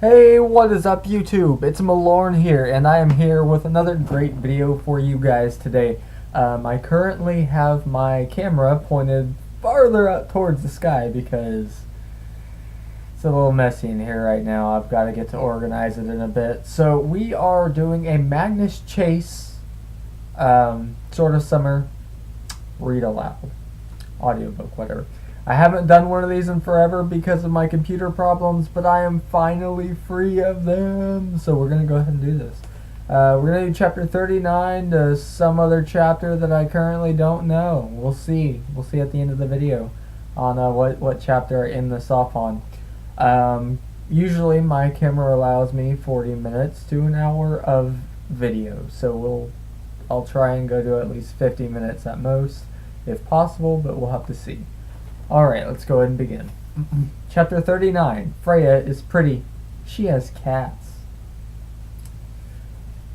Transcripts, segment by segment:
Hey, what is up YouTube? It's Malorn here, and I am here with another great video for you guys today. I currently have my camera pointed farther up towards the sky because it's a little messy in here right now. I've got to get to organize it in a bit. So we are doing a Magnus Chase sort of summer read aloud audiobook, whatever. I haven't done one of these in forever because of my computer problems, but I am finally free of them. So we're going to go ahead and do this. We're going to do chapter 39 to some other chapter that I currently don't know. We'll see. We'll see at the end of the video on what chapter I end this off on. Usually my camera allows me 40 minutes to an hour of video. So I'll try and go to at least 50 minutes at most, if possible, but we'll have to see. Alright, let's go ahead and begin. Chapter 39. Freya is pretty. She has cats.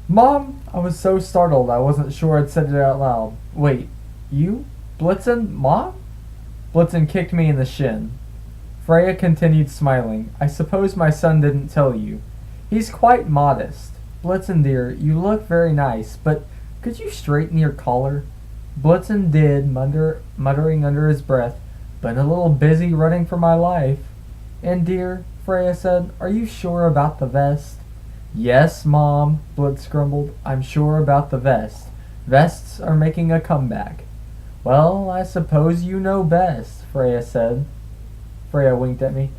Mom, I was so startled I wasn't sure I'd said it out loud. Wait, you? Blitzen? Mom? Blitzen kicked me in the shin. Freya continued smiling. I suppose my son didn't tell you. He's quite modest. Blitzen dear, you look very nice, but could you straighten your collar? Blitzen did, muttering under his breath. Been a little busy running for my life. And dear, Freya said, are you sure about the vest? Yes, Mom, Blitz grumbled. I'm sure about the vest. Vests are making a comeback. Well, I suppose you know best, Freya said. Freya winked at me.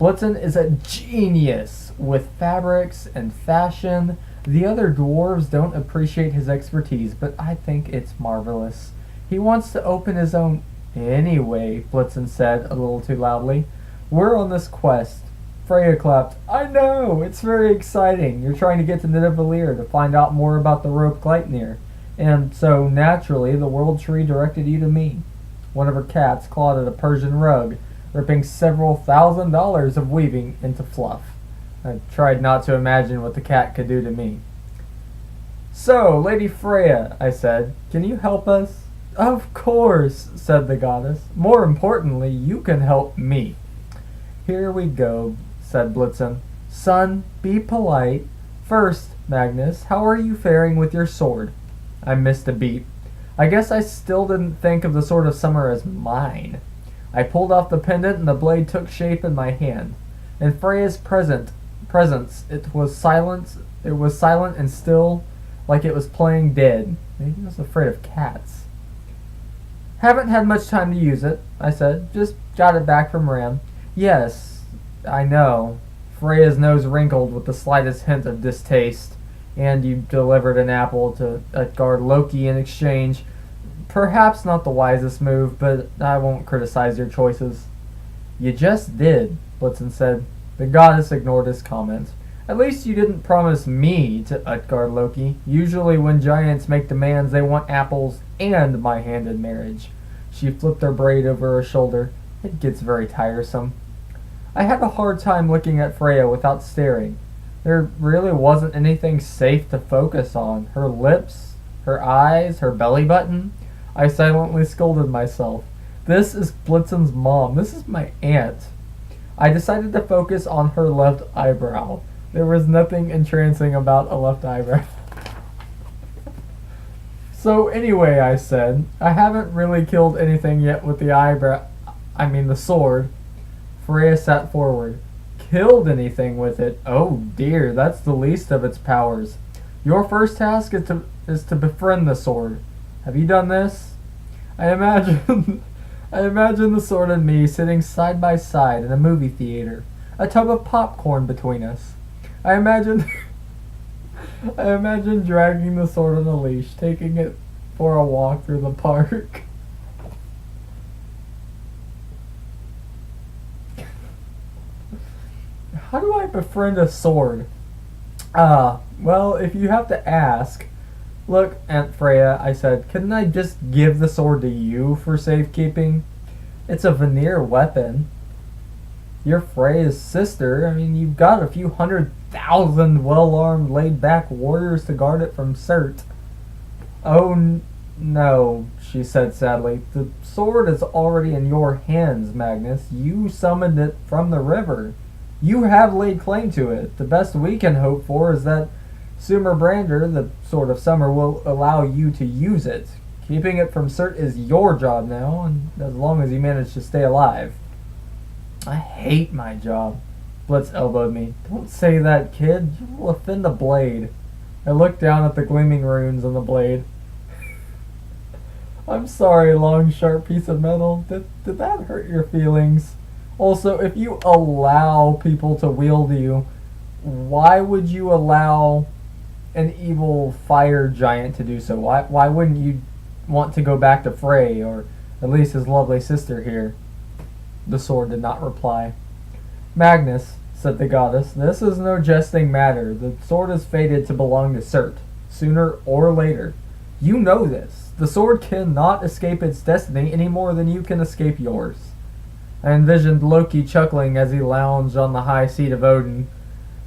Blitzen is a genius with fabrics and fashion. The other dwarves don't appreciate his expertise, but I think it's marvelous. He wants to open his own... Anyway, Blitzen said a little too loudly, we're on this quest. Freya clapped. I know, it's very exciting. You're trying to get to Nidavellir to find out more about the rope Gleipnir. And so, naturally, the World Tree directed you to me. One of her cats clawed at a Persian rug, ripping several $1,000s of weaving into fluff. I tried not to imagine what the cat could do to me. So, Lady Freya, I said, can you help us? Of course, said the goddess. More importantly, you can help me. Here we go, said Blitzen. Son, be polite. First, Magnus, how are you faring with your sword? I missed a beat. I guess I still didn't think of the Sword of Summer as mine. I pulled off the pendant and the blade took shape in my hand. In Freya's presence, it was silent and still, like it was playing dead. Maybe it was afraid of cats. Haven't had much time to use it, I said. Just got it back from Ram. Yes, I know. Freya's nose wrinkled with the slightest hint of distaste. And you delivered an apple to Utgard Loki in exchange. Perhaps not the wisest move, but I won't criticize your choices. You just did, Blitzen said. The goddess ignored his comment. At least you didn't promise me to Utgard Loki. Usually when giants make demands, they want apples and my hand in marriage. She flipped her braid over her shoulder. It gets very tiresome. I had a hard time looking at Freya without staring. There really wasn't anything safe to focus on. Her lips, her eyes, her belly button. I silently scolded myself. This is Blitzen's mom. This is my aunt. I decided to focus on her left eyebrow. There was nothing entrancing about a left eyebrow. So anyway, I said, I haven't really killed anything yet with the sword. Freya sat forward. Killed anything with it? Oh dear, that's the least of its powers. Your first task is to befriend the sword. Have you done this? I imagine the sword and me sitting side by side in a movie theater, a tub of popcorn between us. I imagine dragging the sword on a leash, taking it for a walk through the park. How do I befriend a sword? Well, if you have to ask... Look, Aunt Freya, I said, couldn't I just give the sword to you for safekeeping? It's a veneer weapon. You're Freya's sister. I mean, you've got a few 100,000 well-armed, laid-back warriors to guard it from Cert. Oh, no, she said sadly. The sword is already in your hands, Magnus. You summoned it from the river. You have laid claim to it. The best we can hope for is that Sumer Brander, the Sword of Summer, will allow you to use it. Keeping it from Cert is your job now, and as long as you manage to stay alive. I hate my job. Blitz elbowed me. Don't say that, kid. You will offend the blade. I looked down at the gleaming runes on the blade. I'm sorry, long, sharp piece of metal. Did that hurt your feelings? Also, if you allow people to wield you, why would you allow an evil fire giant to do so? Why wouldn't you want to go back to Frey, or at least his lovely sister here? The sword did not reply. Magnus, said the goddess, this is no jesting matter. The sword is fated to belong to Cert, sooner or later. You know this. The sword cannot escape its destiny any more than you can escape yours. I envisioned Loki chuckling as he lounged on the high seat of Odin.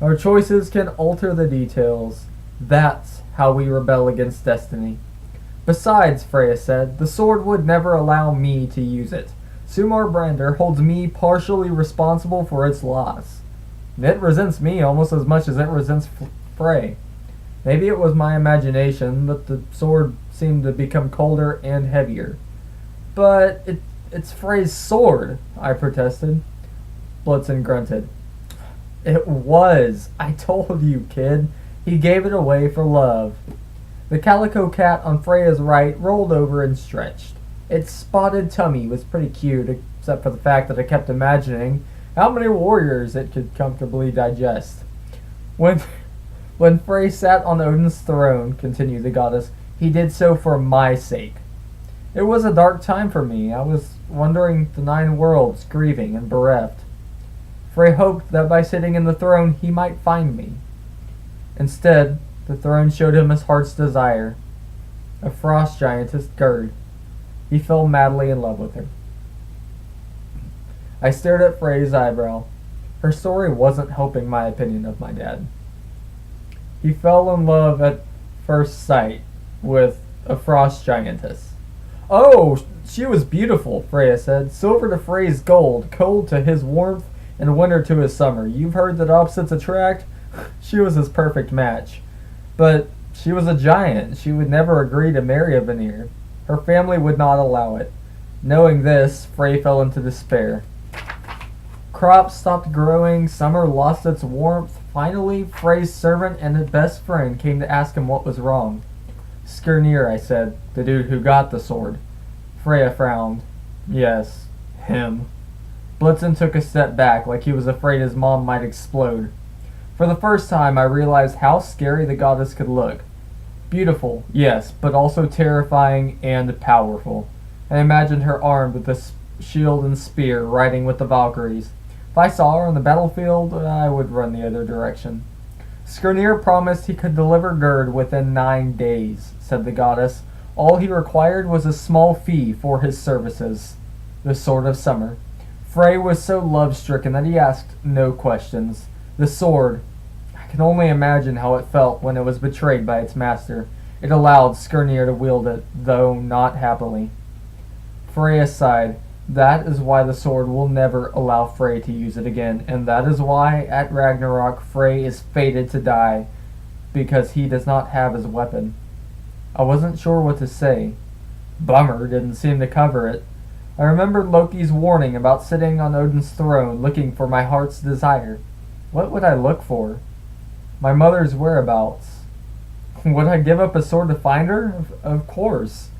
Our choices can alter the details. That's how we rebel against destiny. Besides, Freya said, the sword would never allow me to use it. Sumer Brander holds me partially responsible for its loss. It resents me almost as much as it resents Frey. Maybe it was my imagination, but the sword seemed to become colder and heavier. But it's Frey's sword, I protested. Blitzen grunted. It was. I told you, kid. He gave it away for love. The calico cat on Freya's right rolled over and stretched. Its spotted tummy was pretty cute, except for the fact that I kept imagining how many warriors it could comfortably digest. When Frey sat on Odin's throne, continued the goddess, he did so for my sake. It was a dark time for me. I was wandering the 9 worlds, grieving and bereft. Frey hoped that by sitting in the throne he might find me. Instead, the throne showed him his heart's desire, a frost giantess Gerd. He fell madly in love with her. I stared at Frey's eyebrow. Her story wasn't helping my opinion of my dad. He fell in love at first sight with a frost giantess. Oh, she was beautiful, Freya said. Silver to Frey's gold, cold to his warmth, and winter to his summer. You've heard that opposites attract? She was his perfect match. But she was a giant. She would never agree to marry a Vanir. Her family would not allow it. Knowing this, Frey fell into despair. Crops stopped growing, summer lost its warmth. Finally, Frey's servant and his best friend came to ask him what was wrong. Skirnir, I said, the dude who got the sword. Freya frowned. Yes, him. Blitzen took a step back, like he was afraid his mom might explode. For the first time, I realized how scary the goddess could look. Beautiful, yes, but also terrifying and powerful. I imagined her armed with a shield and spear, riding with the Valkyries. If I saw her on the battlefield, I would run the other direction. Skirnir promised he could deliver Gerd within 9 days, said the goddess. All he required was a small fee for his services. The Sword of Summer. Frey was so love-stricken that he asked no questions. The sword. I can only imagine how it felt when it was betrayed by its master. It allowed Skirnir to wield it, though not happily. Freya sighed. That is why the sword will never allow Frey to use it again, and that is why, at Ragnarok, Frey is fated to die, because he does not have his weapon. I wasn't sure what to say. Bummer didn't seem to cover it. I remembered Loki's warning about sitting on Odin's throne looking for my heart's desire. What would I look for? My mother's whereabouts. Would I give up a sword to find her? Of course.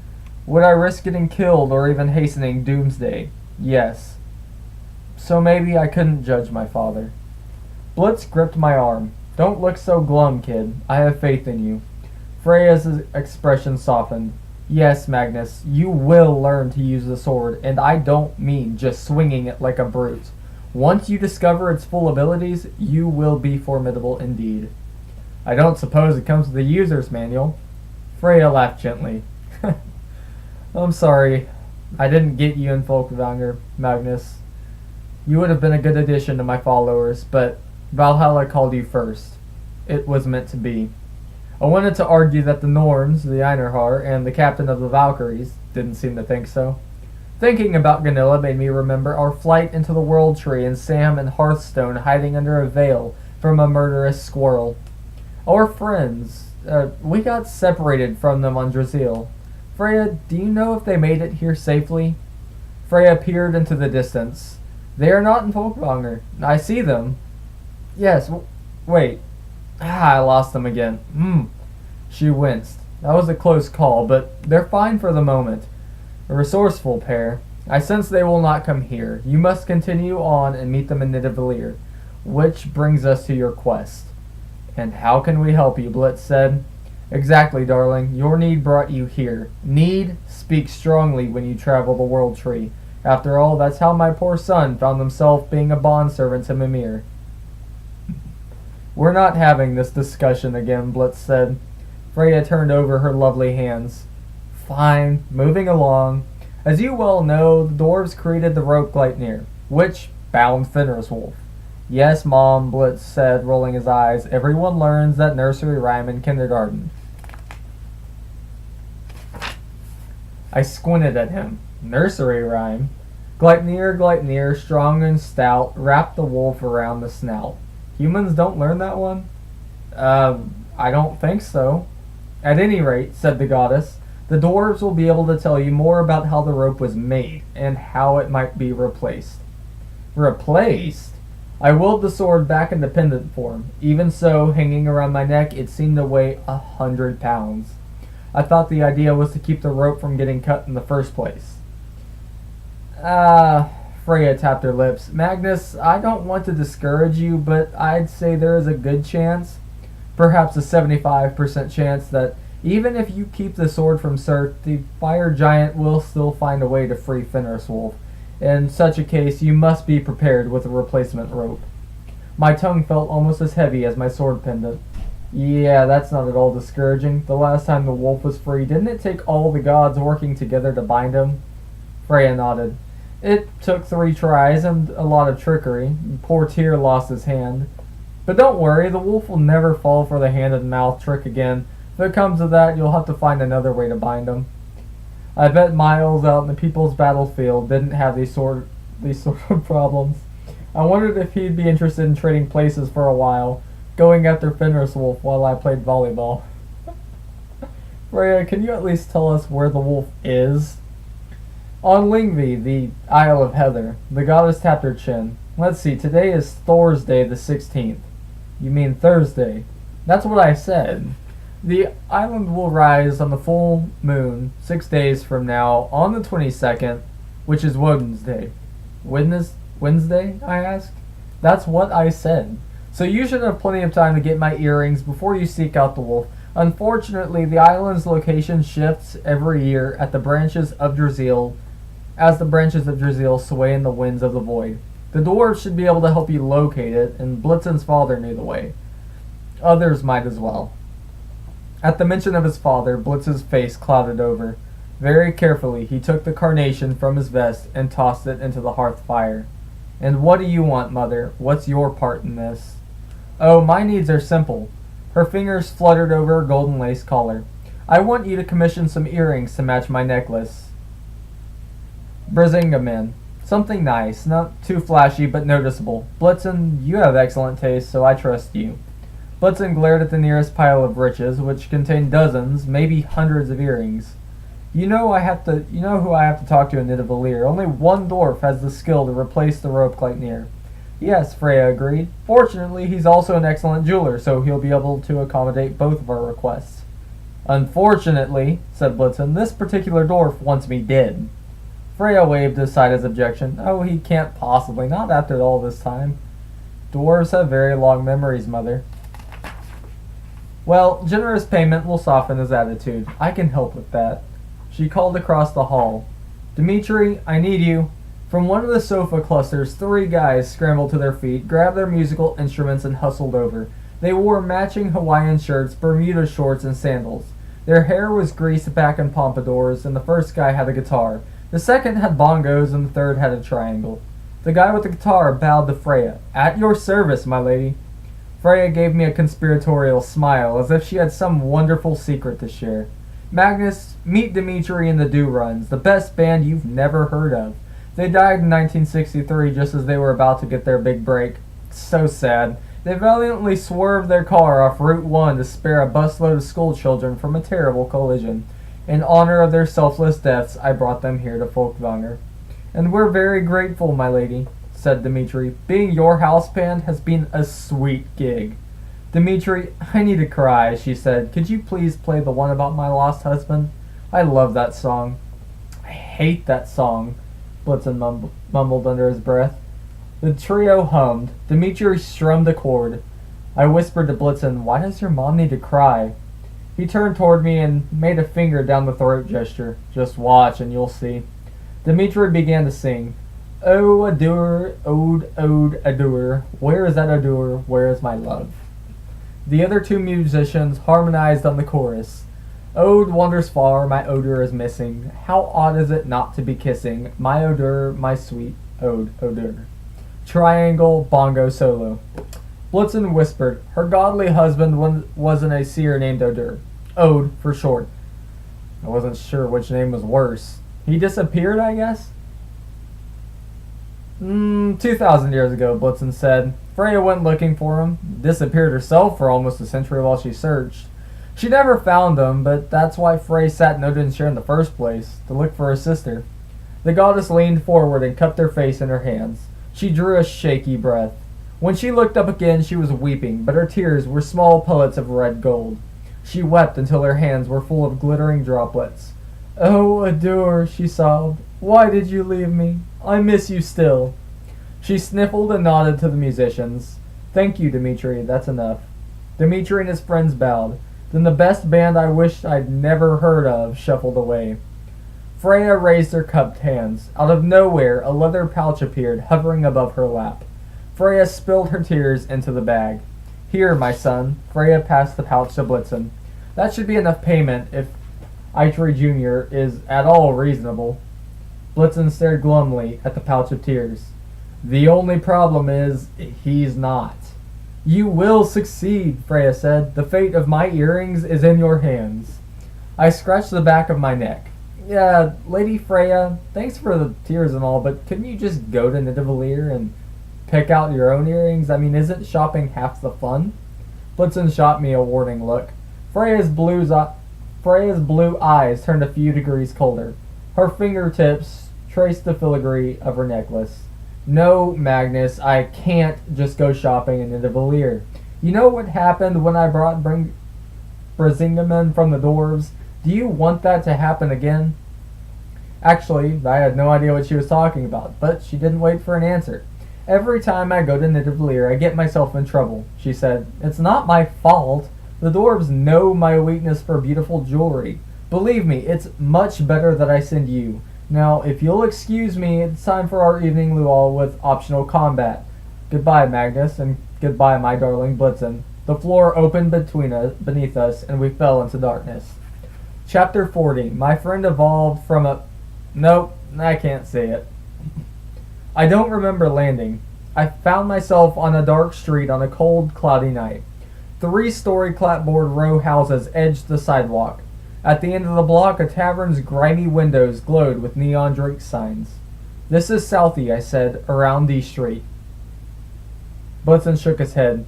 Would I risk getting killed or even hastening doomsday? Yes. So maybe I couldn't judge my father. Blitz gripped my arm. Don't look so glum, kid. I have faith in you. Freya's expression softened. Yes, Magnus, you will learn to use the sword, and I don't mean just swinging it like a brute. Once you discover its full abilities, you will be formidable indeed. I don't suppose it comes with the user's manual. Freya laughed gently. I'm sorry. I didn't get you in Folkvanger, Magnus. You would have been a good addition to my followers, but Valhalla called you first. It was meant to be. I wanted to argue that the Norns, the Einarhar, and the captain of the Valkyries didn't seem to think so. Thinking about Ganilla made me remember our flight into the World Tree and Sam and Hearthstone hiding under a veil from a murderous squirrel. Our friends, we got separated from them on Draziel. Freya, do you know if they made it here safely? Freya peered into the distance. They are not in Folkvanger. I see them. Yes, wait. I lost them again. She winced. That was a close call, but they're fine for the moment. A resourceful pair. I sense they will not come here. You must continue on and meet them in Nidavellir. Which brings us to your quest. And how can we help you? Blitz said. Exactly, darling. Your need brought you here. Need speaks strongly when you travel the World Tree. After all, that's how my poor son found himself being a bondservant to Mimir. We're not having this discussion again, Blitz said. Freya turned over her lovely hands. Fine, moving along. As you well know, the dwarves created the rope Gleipnir, which bound Fenris Wolf. Yes, Mom, Blitz said, rolling his eyes. Everyone learns that nursery rhyme in kindergarten. I squinted at him. Nursery rhyme? Gleipnir, Gleipnir, strong and stout, wrapped the wolf around the snout. Humans don't learn that one? I don't think so. At any rate, said the goddess, the dwarves will be able to tell you more about how the rope was made, and how it might be replaced. Replaced? I willed the sword back into pendant form. Even so, hanging around my neck, it seemed to weigh 100 pounds. I thought the idea was to keep the rope from getting cut in the first place. Freya tapped her lips. Magnus, I don't want to discourage you, but I'd say there is a good chance, perhaps a 75% chance, that even if you keep the sword from Surt, the fire giant will still find a way to free Fenris Wolf. In such a case, you must be prepared with a replacement rope. My tongue felt almost as heavy as my sword pendant. Yeah, that's not at all discouraging. The last time the wolf was free, didn't it take all the gods working together to bind him? Freya nodded. It took 3 tries and a lot of trickery. Poor Tyr lost his hand. But don't worry, the wolf will never fall for the hand-and-mouth trick again. If it comes to that, you'll have to find another way to bind him. I bet Miles out in the People's Battlefield didn't have these sort of problems. I wondered if he'd be interested in trading places for a while, going after Fenris Wolf while I played volleyball. Freya, can you at least tell us where the wolf is? On Lyngvi, the Isle of Heather. The goddess tapped her chin. Let's see, today is Thursday the 16th. You mean Thursday. That's what I said. The island will rise on the full moon 6 days from now on the 22nd, which is Wednesday. Wednesday? I asked. That's what I said. So you should have plenty of time to get my earrings before you seek out the wolf. Unfortunately, the island's location shifts every year as the branches of Draziel sway in the winds of the void. The dwarves should be able to help you locate it, and Blitzen's father knew the way. Others might as well. At the mention of his father, Blitz's face clouded over. Very carefully, he took the carnation from his vest and tossed it into the hearth fire. And what do you want, Mother? What's your part in this? Oh, my needs are simple. Her fingers fluttered over her golden lace collar. I want you to commission some earrings to match my necklace. Brisingamen. Something nice, not too flashy, but noticeable. Blitzen, you have excellent taste, so I trust you. Blitzen glared at the nearest pile of riches, which contained dozens, maybe hundreds of earrings. You know who I have to talk to in Nidavellir. Only one dwarf has the skill to replace the rope Gleipnir. Yes, Freya agreed. Fortunately, he's also an excellent jeweler, so he'll be able to accommodate both of our requests. Unfortunately, said Blitzen, this particular dwarf wants me dead. Freya waved aside his objection. Oh, he can't possibly, not after all this time. Dwarves have very long memories, Mother. Well, generous payment will soften his attitude. I can help with that. She called across the hall. Dimitri, I need you. From one of the sofa clusters, 3 guys scrambled to their feet, grabbed their musical instruments, and hustled over. They wore matching Hawaiian shirts, Bermuda shorts, and sandals. Their hair was greased back in pompadours, and the first guy had a guitar. The second had bongos, and the third had a triangle. The guy with the guitar bowed to Freya. At your service, my lady. Freya gave me a conspiratorial smile, as if she had some wonderful secret to share. Magnus, meet Dimitri and the Do-Runs, the best band you've never heard of. They died in 1963 just as they were about to get their big break. So sad. They valiantly swerved their car off Route 1 to spare a busload of school children from a terrible collision. In honor of their selfless deaths, I brought them here to Folkvanger. And we're very grateful, my lady, said Dimitri. Being your house band has been a sweet gig. Dimitri, I need to cry, she said. Could you please play the one about my lost husband? I love that song. I hate that song, Blitzen mumbled under his breath. The trio hummed. Dimitri strummed a chord. I whispered to Blitzen, why does your mom need to cry? He turned toward me and made a finger down the throat gesture. Just watch and you'll see. Dimitri began to sing. Oh, adore, ode, adore. Where is that adore? Where is my love? The other two musicians harmonized on the chorus. Ode wanders far, my odor is missing. How odd is it not to be kissing? My odor, my sweet ode, odor. Triangle, bongo solo. Blitzen whispered. Her godly husband wasn't a seer named Odor. Ode, for short. I wasn't sure which name was worse. He disappeared, I guess? 2,000 years ago, Blitzen said. Freya went looking for him. Disappeared herself for almost a century while she searched. She never found him, but that's why Freya sat in Odin's chair in the first place, to look for her sister. The goddess leaned forward and cupped her face in her hands. She drew a shaky breath. When she looked up again, she was weeping, but her tears were small pellets of red gold. She wept until her hands were full of glittering droplets. Oh, Adore, she sobbed. Why did you leave me? I miss you still. She sniffled and nodded to the musicians. Thank you, Dimitri, that's enough. Dimitri and his friends bowed. Then the best band I wished I'd never heard of shuffled away. Freya raised her cupped hands. Out of nowhere, a leather pouch appeared, hovering above her lap. Freya spilled her tears into the bag. Here, my son. Freya passed the pouch to Blitzen. That should be enough payment if Eitri Jr. is at all reasonable. Blitzen stared glumly at the pouch of tears. The only problem is, he's not. You will succeed, Freya said. The fate of my earrings is in your hands. I scratched the back of my neck. Yeah, Lady Freya, thanks for the tears and all, but couldn't you just go to Nidavellir and pick out your own earrings? I mean, isn't shopping half the fun? Blitzen shot me a warning look. Freya's blue eyes turned a few degrees colder. Her fingertips traced the filigree of her necklace. No, Magnus, I can't just go shopping in Nidavellir. You know what happened when I brought Brisingamen from the dwarves? Do you want that to happen again? Actually, I had no idea what she was talking about, but she didn't wait for an answer. Every time I go to Nidavellir, I get myself in trouble, she said. It's not my fault. The dwarves know my weakness for beautiful jewelry. Believe me, it's much better that I send you. Now, if you'll excuse me, it's time for our evening luau with optional combat. Goodbye, Magnus, and goodbye, my darling Blitzen. The floor opened beneath us, and we fell into darkness. Chapter 40. My friend evolved from a... Nope, I can't say it. I don't remember landing. I found myself on a dark street on a cold, cloudy night. 3-story clapboard row houses edged the sidewalk. At the end of the block, a tavern's grimy windows glowed with neon drink signs. This is Southie, I said, around D Street. Blitzen shook his head.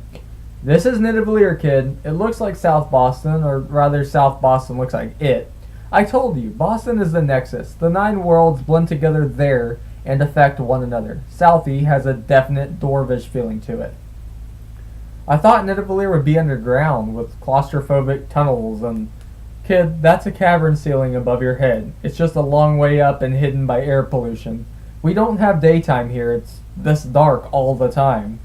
This is Nidavellir, kid. It looks like South Boston, or rather South Boston looks like it. I told you, Boston is the nexus. The 9 worlds blend together there and affect one another. Southie has a definite dwarvish feeling to it. I thought Nidavellir would be underground, with claustrophobic tunnels and... Kid, that's a cavern ceiling above your head. It's just a long way up and hidden by air pollution. We don't have daytime here. It's this dark all the time.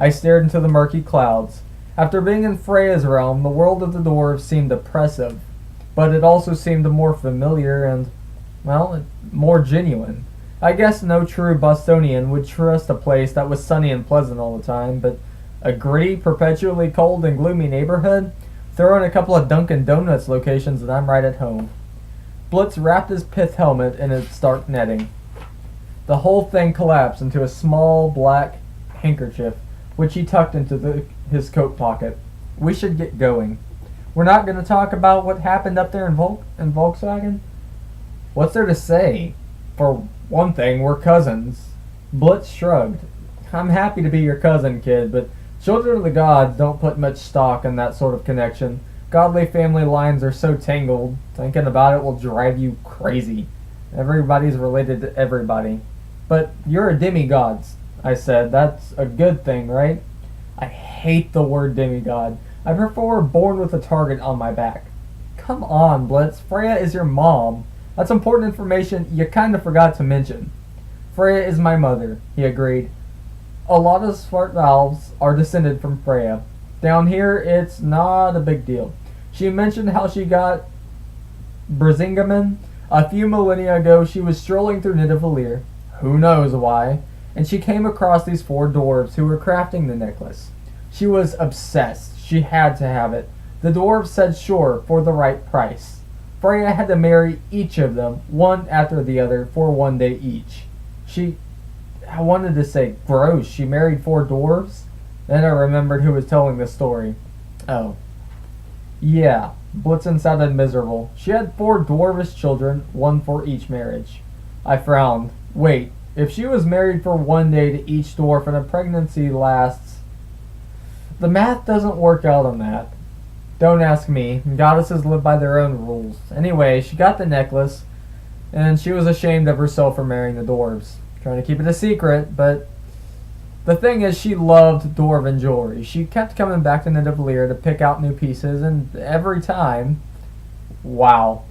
I stared into the murky clouds. After being in Freya's realm, the world of the dwarves seemed oppressive, but it also seemed more familiar and, well, more genuine. I guess no true Bostonian would trust a place that was sunny and pleasant all the time, but a gritty, perpetually cold and gloomy neighborhood? Throw in a couple of Dunkin' Donuts locations and I'm right at home. Blitz wrapped his pith helmet in its dark netting. The whole thing collapsed into a small black handkerchief, which he tucked into his coat pocket. We should get going. We're not going to talk about what happened up there in Volkswagen? What's there to say? For one thing, we're cousins. Blitz shrugged. I'm happy to be your cousin, kid, but children of the gods don't put much stock in that sort of connection. Godly family lines are so tangled, thinking about it will drive you crazy. Everybody's related to everybody. But you're a demigod, I said. That's a good thing, right? I hate the word demigod. I prefer born with a target on my back. Come on, Blitz. Freya is your mom. That's important information you kind of forgot to mention. Freya is my mother, he agreed. A lot of smart valves are descended from Freya. Down here, it's not a big deal. She mentioned how she got Brisingamen. A few millennia ago, she was strolling through Nidavellir. Who knows why? And she came across these 4 dwarves who were crafting the necklace. She was obsessed. She had to have it. The dwarves said sure for the right price. Freya had to marry each of them, one after the other, for 1 day each. I wanted to say, gross, she married 4 dwarves? Then I remembered who was telling the story. Oh. Yeah, Blitzen sounded miserable. She had 4 dwarvish children, 1 for each marriage. I frowned. Wait, if she was married for 1 day to each dwarf and a pregnancy lasts... The math doesn't work out on that. Don't ask me. Goddesses live by their own rules. Anyway, she got the necklace, and she was ashamed of herself for marrying the dwarves. Trying to keep it a secret, but the thing is, she loved dwarven jewelry. She kept coming back to Nidavellir to pick out new pieces, and every time... Wow.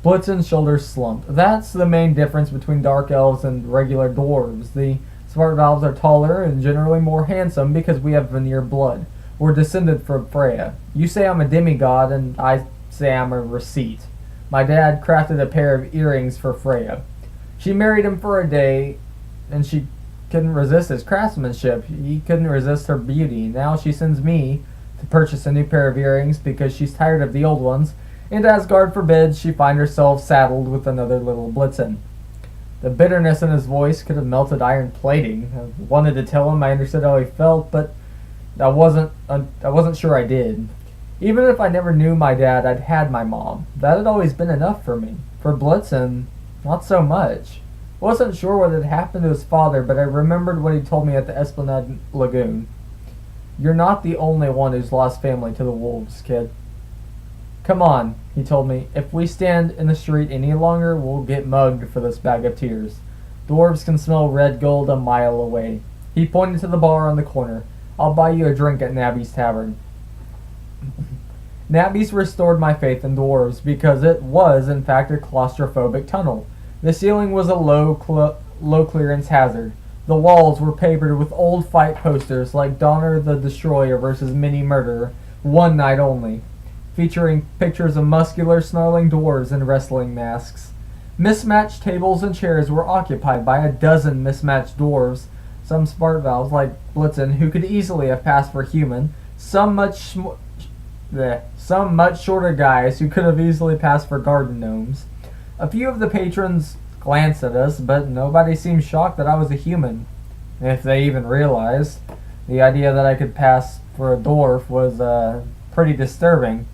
Blitzen's shoulders slumped. That's the main difference between dark elves and regular dwarves. The smart valves are taller and generally more handsome because we have Vanir blood. We're descended from Freya. You say I'm a demigod, and I say I'm a receipt. My dad crafted a pair of earrings for Freya. She married him for a day, and she couldn't resist his craftsmanship. He couldn't resist her beauty. Now she sends me to purchase a new pair of earrings because she's tired of the old ones, and as God forbids, she find herself saddled with another little Blitzen. The bitterness in his voice could have melted iron plating. I wanted to tell him I understood how he felt, but I wasn't sure I did. Even if I never knew my dad, I'd had my mom. That had always been enough for me. For Blitzen, not so much. Wasn't sure what had happened to his father, but I remembered what he told me at the Esplanade Lagoon. You're not the only one who's lost family to the wolves, kid. Come on, he told me. If we stand in the street any longer, we'll get mugged for this bag of tears. Dwarves can smell red gold a mile away. He pointed to the bar on the corner. I'll buy you a drink at Nabby's Tavern. Nabby's restored my faith in dwarves because it was, in fact, a claustrophobic tunnel. The ceiling was a low clearance hazard. The walls were papered with old fight posters like Donner the Destroyer versus Mini Murderer, One Night Only, featuring pictures of muscular, snarling dwarves in wrestling masks. Mismatched tables and chairs were occupied by a dozen mismatched dwarves, some smart valves like Blitzen, who could easily have passed for human, some much shorter guys who could have easily passed for garden gnomes. A few of the patrons glanced at us, but nobody seemed shocked that I was a human, if they even realized. The idea that I could pass for a dwarf was pretty disturbing.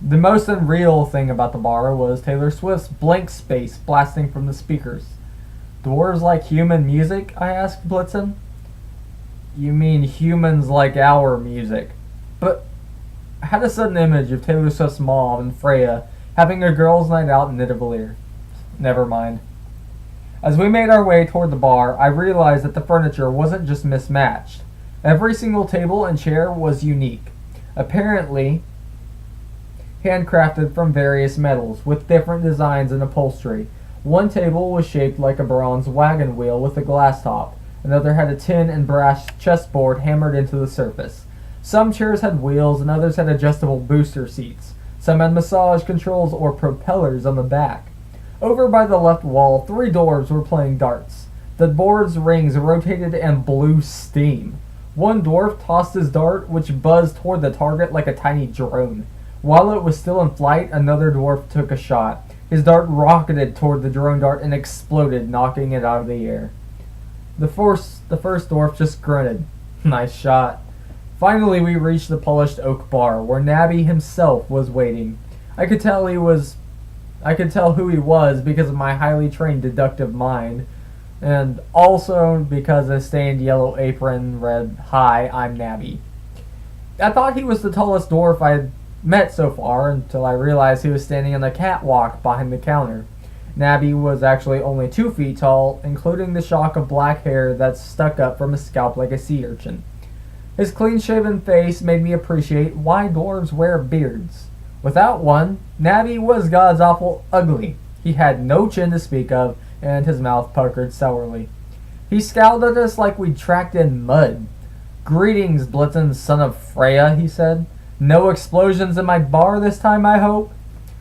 The most unreal thing about the bar was Taylor Swift's Blank Space blasting from the speakers. Dwarves like human music? I asked Blitzen. You mean humans like our music? But I had a sudden image of Taylor Swift's mom and Freya having a girls' night out in Nidavellir. Never mind. As we made our way toward the bar, I realized that the furniture wasn't just mismatched. Every single table and chair was unique. Apparently handcrafted from various metals, with different designs and upholstery. One table was shaped like a bronze wagon wheel with a glass top. Another had a tin and brass chessboard hammered into the surface. Some chairs had wheels and others had adjustable booster seats. Some had massage controls or propellers on the back. Over by the left wall, 3 dwarves were playing darts. The board's rings rotated and blew steam. One dwarf tossed his dart, which buzzed toward the target like a tiny drone. While it was still in flight, another dwarf took a shot. His dart rocketed toward the drone dart and exploded, knocking it out of the air. The first dwarf just grunted. Nice shot. Finally, we reached the polished oak bar, where Nabby himself was waiting. I could tell who he was because of my highly trained deductive mind, and also because a stained yellow apron read, "Hi, I'm Nabby." I thought he was the tallest dwarf I had met so far until I realized he was standing on the catwalk behind the counter. Nabby was actually only 2 feet tall, including the shock of black hair that stuck up from his scalp like a sea urchin. His clean-shaven face made me appreciate why dwarves wear beards. Without one, Nabby was god's awful ugly. He had no chin to speak of, and his mouth puckered sourly. He scowled at us like we'd tracked in mud. "Greetings, Blitzen, son of Freya," he said. "No explosions in my bar this time, I hope?"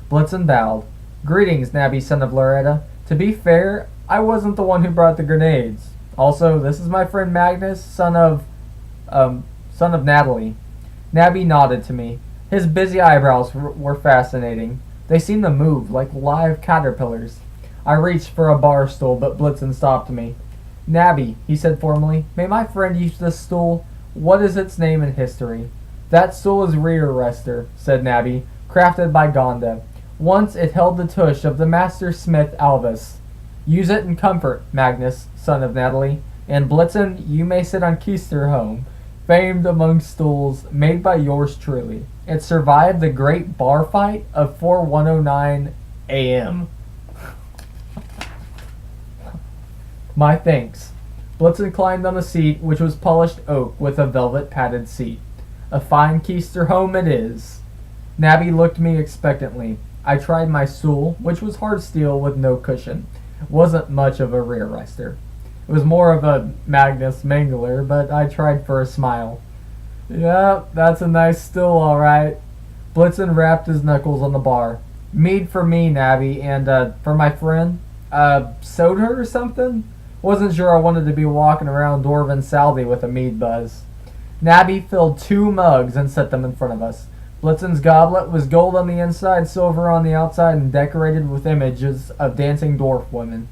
Blitzen bowed. "Greetings, Nabby, son of Loretta. To be fair, I wasn't the one who brought the grenades. Also, this is my friend Magnus, son of Natalie." Nabby nodded to me. His busy eyebrows were fascinating. They seemed to move like live caterpillars. I reached for a bar stool, but Blitzen stopped me. "Nabby," he said formally, "may my friend use this stool? What is its name in history?" "That stool is rear rester," said Nabby, "crafted by Gonda. Once it held the tush of the master smith Alvis. Use it in comfort, Magnus, son of Natalie. And Blitzen, you may sit on Keisterholm, famed among stools, made by yours truly. It survived the great bar fight of 4109 AM. My thanks." Blitzen climbed on a seat which was polished oak with a velvet padded seat. "A fine Keisterholm it is." Nabby looked me expectantly. I tried my stool, which was hard steel with no cushion. It wasn't much of a rear rester. It was more of a Magnus Mangler, but I tried for a smile. "Yeah, that's a nice stool, all right." Blitzen rapped his knuckles on the bar. "Mead for me, Nabby, and for my friend, soda or something?" Wasn't sure I wanted to be walking around Dwarven Saldy with a mead buzz. Nabby filled 2 mugs and set them in front of us. Blitzen's goblet was gold on the inside, silver on the outside, and decorated with images of dancing dwarf women.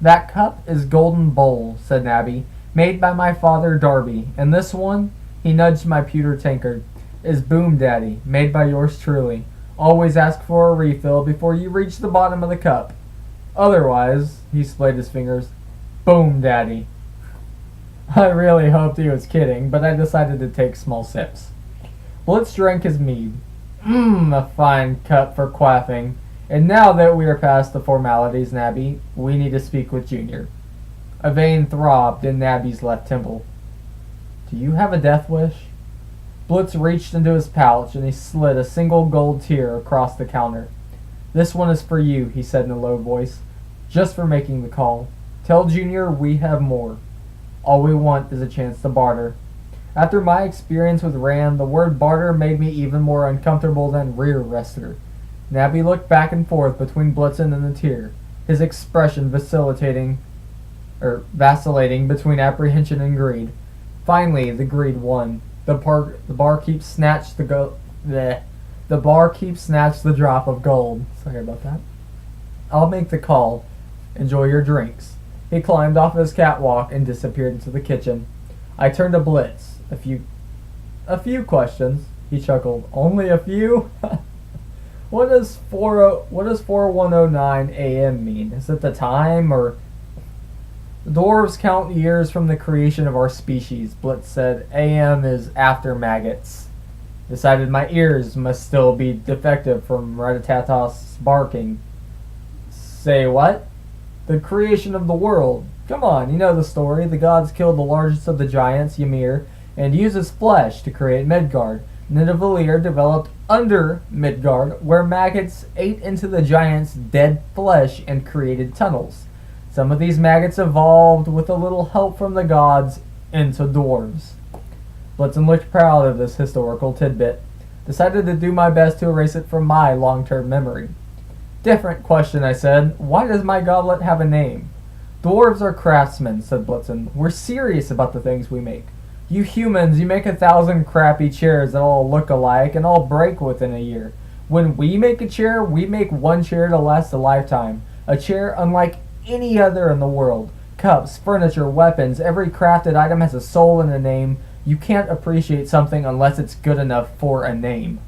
"That cup is Golden Bowl," said Nabby, "made by my father Darby, and this one," he nudged my pewter tankard, "is Boom Daddy, made by yours truly. Always ask for a refill before you reach the bottom of the cup. Otherwise," he splayed his fingers, "Boom Daddy." I really hoped he was kidding, but I decided to take small sips. Blitz drank his mead. A fine cup for quaffing. And now that we are past the formalities, Nabby, we need to speak with Junior. A vein throbbed in Nabby's left temple. "Do you have a death wish?" Blitz reached into his pouch and he slid a single gold tier across the counter. "This one is for you," he said in a low voice, "just for making the call. Tell Junior we have more. All we want is a chance to barter." After my experience with Rand, the word barter made me even more uncomfortable than rear rester. Nabby looked back and forth between Blitzen and the tier, his expression vacillating between apprehension and greed. Finally, the greed won. The barkeep snatched the drop of gold. Sorry about that. "I'll make the call. Enjoy your drinks." He climbed off his catwalk and disappeared into the kitchen. I turned to Blitz. A few questions," he chuckled. "Only a few?" What does 4109 AM mean? Is it the time, or... "The dwarves count years from the creation of our species," Blitz said. "AM is after maggots." Decided my ears must still be defective from Ratatatos barking. "Say what?" "The creation of the world. Come on, you know the story. The gods killed the largest of the giants, Ymir, and used his flesh to create Midgard. Nidavellir developed under Midgard, where maggots ate into the giant's dead flesh and created tunnels. Some of these maggots evolved, with a little help from the gods, into dwarves." Blitzen looked proud of this historical tidbit. Decided to do my best to erase it from my long-term memory. "Different question," I said. "Why does my goblet have a name?" "Dwarves are craftsmen," said Blitzen. "We're serious about the things we make. You humans, you make 1,000 crappy chairs that all look alike and all break within a year. When we make a chair, we make one chair to last a lifetime. A chair unlike any other in the world. Cups, furniture, weapons, every crafted item has a soul and a name, You can't appreciate something unless it's good enough for a name.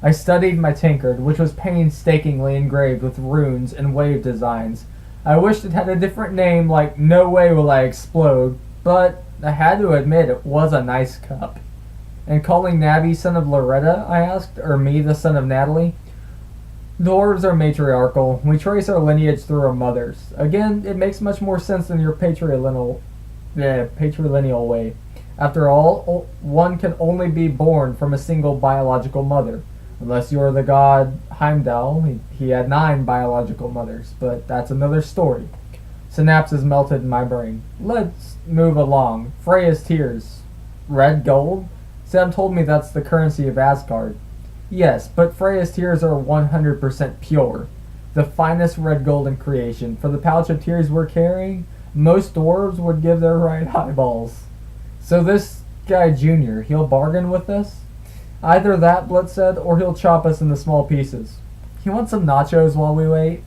I studied my tankard, which was painstakingly engraved with runes and wave designs. I wished it had a different name like No Way Will I Explode, but I had to admit it was a nice cup. And calling Nabby son of Loretta, I asked, or me the son of Natalie? Dwarves are matriarchal. We trace our lineage through our mothers. Again, it makes much more sense than your patrilineal way. After all, one can only be born from a single biological mother. Unless you're the god Heimdall, he had 9 biological mothers, but that's another story. Synapses melted in my brain. Let's move along. Freya's tears. Red gold? Sam told me that's the currency of Asgard. Yes, but Freya's tears are 100% pure. The finest red gold in creation. For the pouch of tears we're carrying, most dwarves would give their right eyeballs. So this guy Junior, he'll bargain with us? Either that, Blitz said, or he'll chop us into small pieces. You want some nachos while we wait?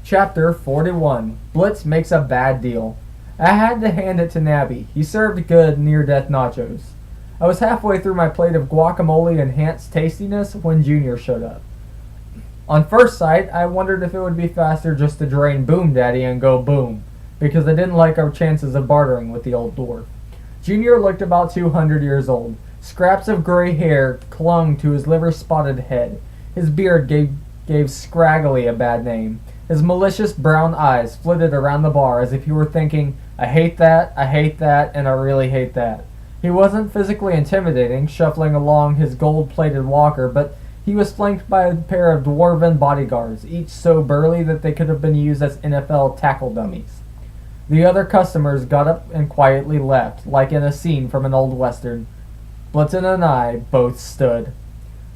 Chapter 41. Blitz makes a bad deal. I had to hand it to Nabby. He served good near-death nachos. I was halfway through my plate of guacamole-enhanced tastiness when Junior showed up. On first sight, I wondered if it would be faster just to drain Boom Daddy and go boom, because I didn't like our chances of bartering with the old dwarf. Junior looked about 200 years old. Scraps of gray hair clung to his liver-spotted head. His beard gave Scraggly a bad name. His malicious brown eyes flitted around the bar as if he were thinking, I hate that, and I really hate that. He wasn't physically intimidating, shuffling along his gold-plated walker, but he was flanked by a pair of dwarven bodyguards, each so burly that they could have been used as NFL tackle dummies. The other customers got up and quietly left, like in a scene from an old western. Blitzen and I both stood.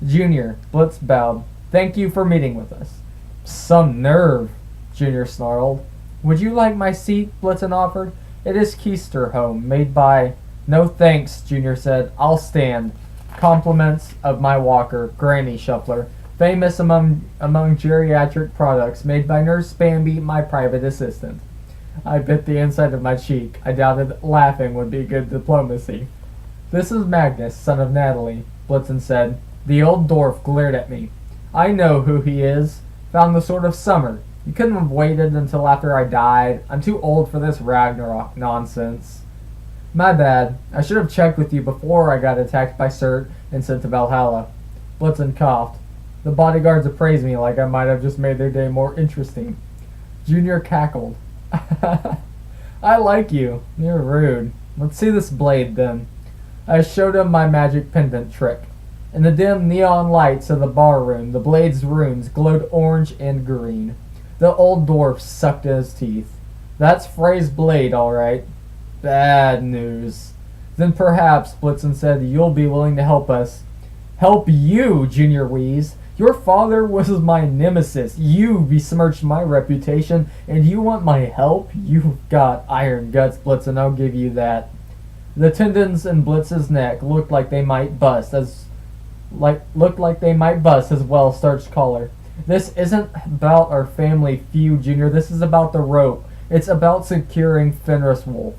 Junior, Blitz bowed. Thank you for meeting with us. Some nerve, Junior snarled. Would you like my seat? Blitzen offered. It is keister home, made by... No thanks, Junior said. I'll stand. Compliments of my walker, Granny Shuffler, famous among geriatric products, made by Nurse Bambi, my private assistant. I bit the inside of my cheek. I doubted laughing would be good diplomacy. This is Magnus, son of Natalie, Blitzen said. The old dwarf glared at me. I know who he is. Found the sword of summer. You couldn't have waited until after I died. I'm too old for this Ragnarok nonsense. My bad. I should have checked with you before I got attacked by Cert and sent to Valhalla. Blitzen coughed. The bodyguards appraised me like I might have just made their day more interesting. Junior cackled. I like you. You're rude. Let's see this blade then. I showed him my magic pendant trick. In the dim neon lights of the bar room, the blade's runes glowed orange and green. The old dwarf sucked in his teeth. That's Frey's blade, all right. Bad news. Then perhaps, Blitzen said, you'll be willing to help us. Help you, Junior wheezed. Your father was my nemesis. You besmirched my reputation, and you want my help? You've got iron guts, Blitzen, I'll give you that. The tendons in Blitz's neck looked like they might bust as well-starched collar. This isn't about our family feud, Junior. This is about the rope. It's about securing Fenris Wolf.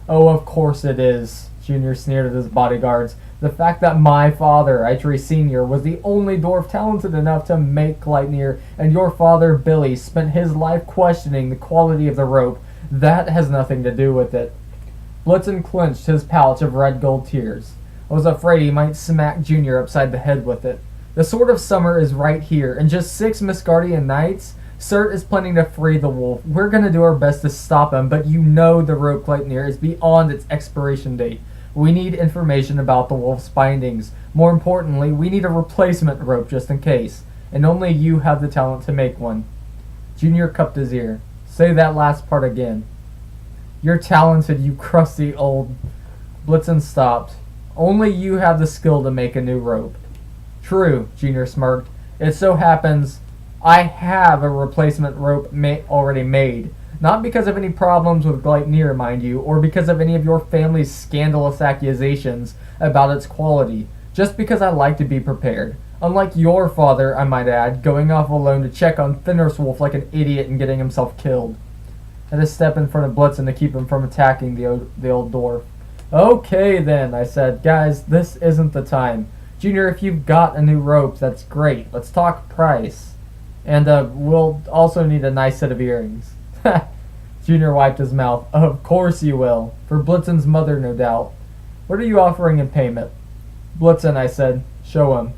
Oh, of course it is, Junior sneered at his bodyguards. The fact that my father, Eitri Sr., was the only dwarf talented enough to make Gleipnir, and your father, Billy, spent his life questioning the quality of the rope, that has nothing to do with it. Blitzen clenched his pouch of red gold tears. I was afraid he might smack Junior upside the head with it. The Sword of Summer is right here. In just 6 Misgardian nights, Cert is planning to free the wolf. We're going to do our best to stop him, but you know the rope Gleipnir is beyond its expiration date. We need information about the wolf's bindings. More importantly, we need a replacement rope just in case. And only you have the talent to make one. Junior cupped his ear. Say that last part again. You're talented, you crusty old... Blitzen stopped. Only you have the skill to make a new rope. True, Junior smirked. It so happens I have a replacement rope already made. Not because of any problems with Gleipnir, mind you, or because of any of your family's scandalous accusations about its quality. Just because I like to be prepared. Unlike your father, I might add, going off alone to check on Fenriswolf like an idiot and getting himself killed. I had to step in front of Blitzen to keep him from attacking the old dwarf. Okay then, I said. Guys, this isn't the time. Junior, if you've got a new rope, that's great. Let's talk price. And we'll also need a nice set of earrings. Junior wiped his mouth. Of course you will. For Blitzen's mother, no doubt. What are you offering in payment? Blitzen, I said. Show him.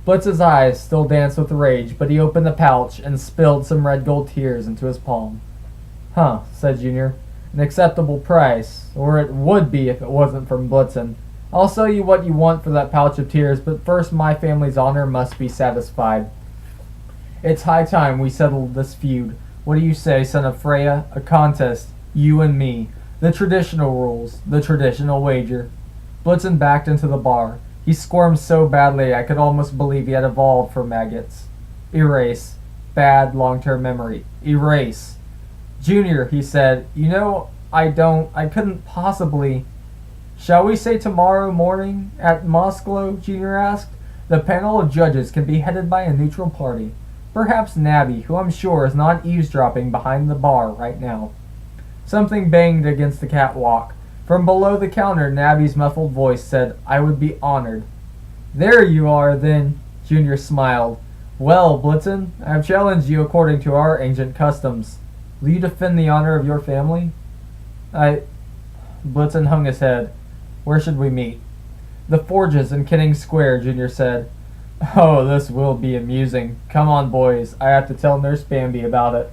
Blitz's eyes still danced with rage, but he opened the pouch and spilled some red gold tears into his palm. Huh, said Junior. An acceptable price, or it would be if it wasn't from Blitzen. I'll sell you what you want for that pouch of tears, but first my family's honor must be satisfied. It's high time we settled this feud. What do you say, son of Freya? A contest, you and me. The traditional rules, the traditional wager. Blitzen backed into the bar. He squirmed so badly I could almost believe he had evolved from maggots. Erase. Bad long-term memory. Erase. Junior, he said, you know, I couldn't possibly. Shall we say tomorrow morning at Mosklo? Junior asked. The panel of judges can be headed by a neutral party. Perhaps Nabby, who I'm sure is not eavesdropping behind the bar right now. Something banged against the catwalk. From below the counter, Nabby's muffled voice said, I would be honored. There you are, then, Junior smiled. Well, Blitzen, I have challenged you according to our ancient customs. Will you defend the honor of your family? Blitzen hung his head. Where should we meet? The forges in Kenning Square, Junior said. Oh, this will be amusing. Come on, boys. I have to tell Nurse Bambi about it.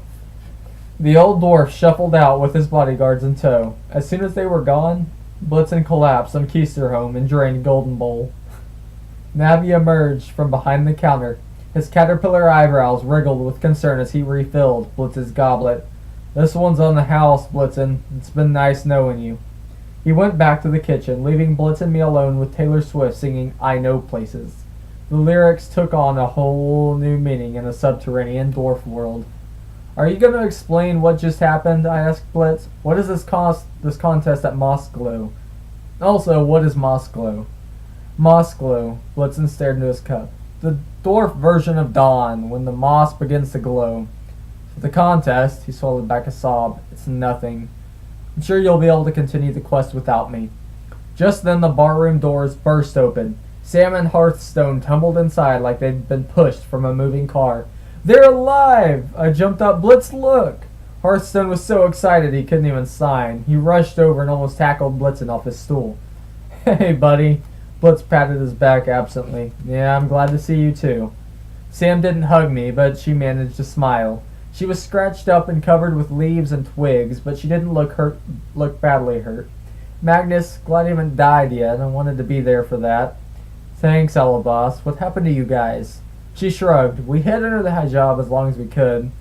The old dwarf shuffled out with his bodyguards in tow. As soon as they were gone, Blitzen collapsed on Keisterholm and drained Golden Bowl. Nabby emerged from behind the counter. His caterpillar eyebrows wriggled with concern as he refilled Blitz's goblet. This one's on the house, Blitzen. It's been nice knowing you. He went back to the kitchen, leaving Blitz and me alone with Taylor Swift singing I Know Places. The lyrics took on a whole new meaning in a subterranean dwarf world. Are you going to explain what just happened? I asked Blitz. What is this contest at Mosklo? Also, what is Mosklo? Mosklo, Blitzen stared into his cup. The dwarf version of dawn, when the moss begins to glow. For the contest, he swallowed back a sob. It's nothing. I'm sure you'll be able to continue the quest without me. Just then the barroom doors burst open. Sam and Hearthstone tumbled inside like they'd been pushed from a moving car. They're alive! I jumped up. Blitz, look! Hearthstone was so excited he couldn't even sign. He rushed over and almost tackled Blitzen off his stool. Hey, buddy. Blitz patted his back absently. Yeah, I'm glad to see you too. Sam didn't hug me, but she managed to smile. She was scratched up and covered with leaves and twigs, but she didn't look badly hurt. Magnus, glad he haven't died yet. I wanted to be there for that. Thanks, Elabas. What happened to you guys? She shrugged. We hid under the hijab as long as we could.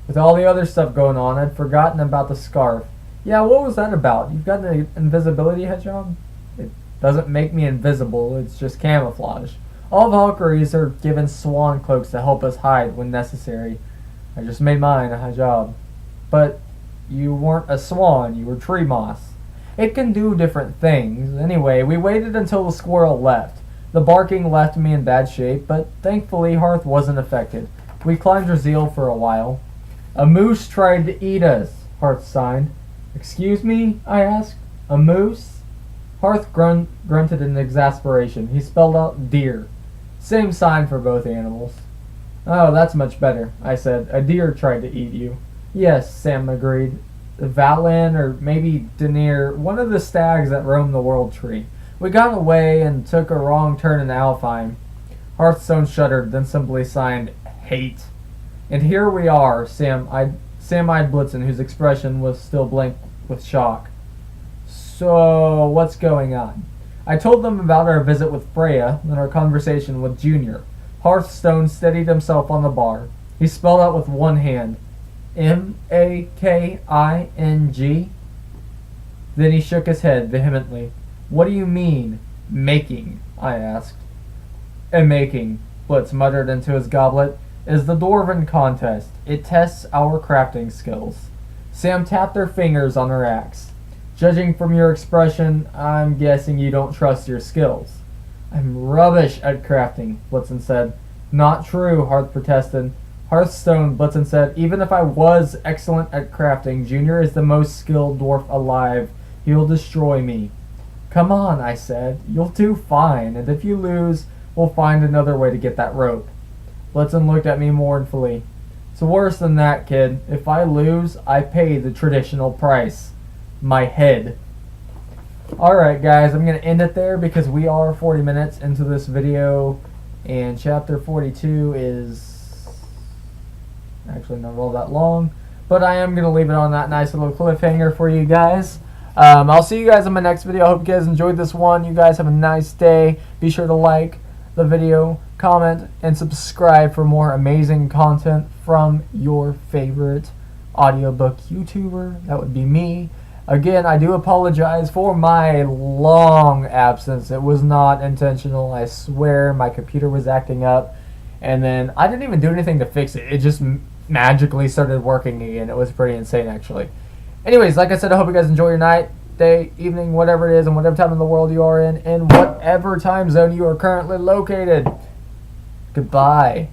With all the other stuff going on, I'd forgotten about the scarf. Yeah, what was that about? You've got an invisibility hijab? It doesn't make me invisible. It's just camouflage. All Valkyries are given swan cloaks to help us hide when necessary. I just made mine a hijab. But you weren't a swan. You were tree moss. It can do different things. Anyway, we waited until the squirrel left. The barking left me in bad shape, but thankfully Hearth wasn't affected. We climbed Razeel for a while. A moose tried to eat us, Hearth signed. Excuse me? I asked. A moose? Hearth grunted in exasperation. He spelled out deer. Same sign for both animals. Oh, that's much better, I said. A deer tried to eat you. Yes, Sam agreed. Valin, or maybe Denir, one of the stags that roam the world tree. We got away and took a wrong turn in Alfheim. Hearthstone shuddered, then simply signed, hate. And here we are, Sam-eyed Blitzen, whose expression was still blank with shock. So, what's going on? I told them about our visit with Freya and our conversation with Junior. Hearthstone steadied himself on the bar. He spelled out with one hand, M-A-K-I-N-G. Then he shook his head vehemently. What do you mean, making? I asked. A making, Blitz muttered into his goblet, is the Dwarven contest. It tests our crafting skills. Sam tapped her fingers on her axe. Judging from your expression, I'm guessing you don't trust your skills. I'm rubbish at crafting, Blitzen said. Not true, Hearth protested. Hearthstone, Blitzen said, even if I was excellent at crafting, Junior is the most skilled dwarf alive. He'll destroy me. Come on, I said. You'll do fine, and if you lose, we'll find another way to get that rope. Blitzen looked at me mournfully. It's worse than that, kid. If I lose, I pay the traditional price. My head. Alright guys, I'm going to end it there because we are 40 minutes into this video, and chapter 42 is actually not all that long, but I am going to leave it on that nice little cliffhanger for you guys. I'll see you guys in my next video. I hope you guys enjoyed this one. You guys have a nice day. Be sure to like the video, comment, and subscribe for more amazing content from your favorite audiobook YouTuber. That would be me. Again, I do apologize for my long absence. It was not intentional. I swear my computer was acting up. And then I didn't even do anything to fix it. It just magically started working again. It was pretty insane, actually. Anyways, like I said, I hope you guys enjoy your night, day, evening, whatever it is, and whatever time in the world you are in, whatever time zone you are currently located. Goodbye.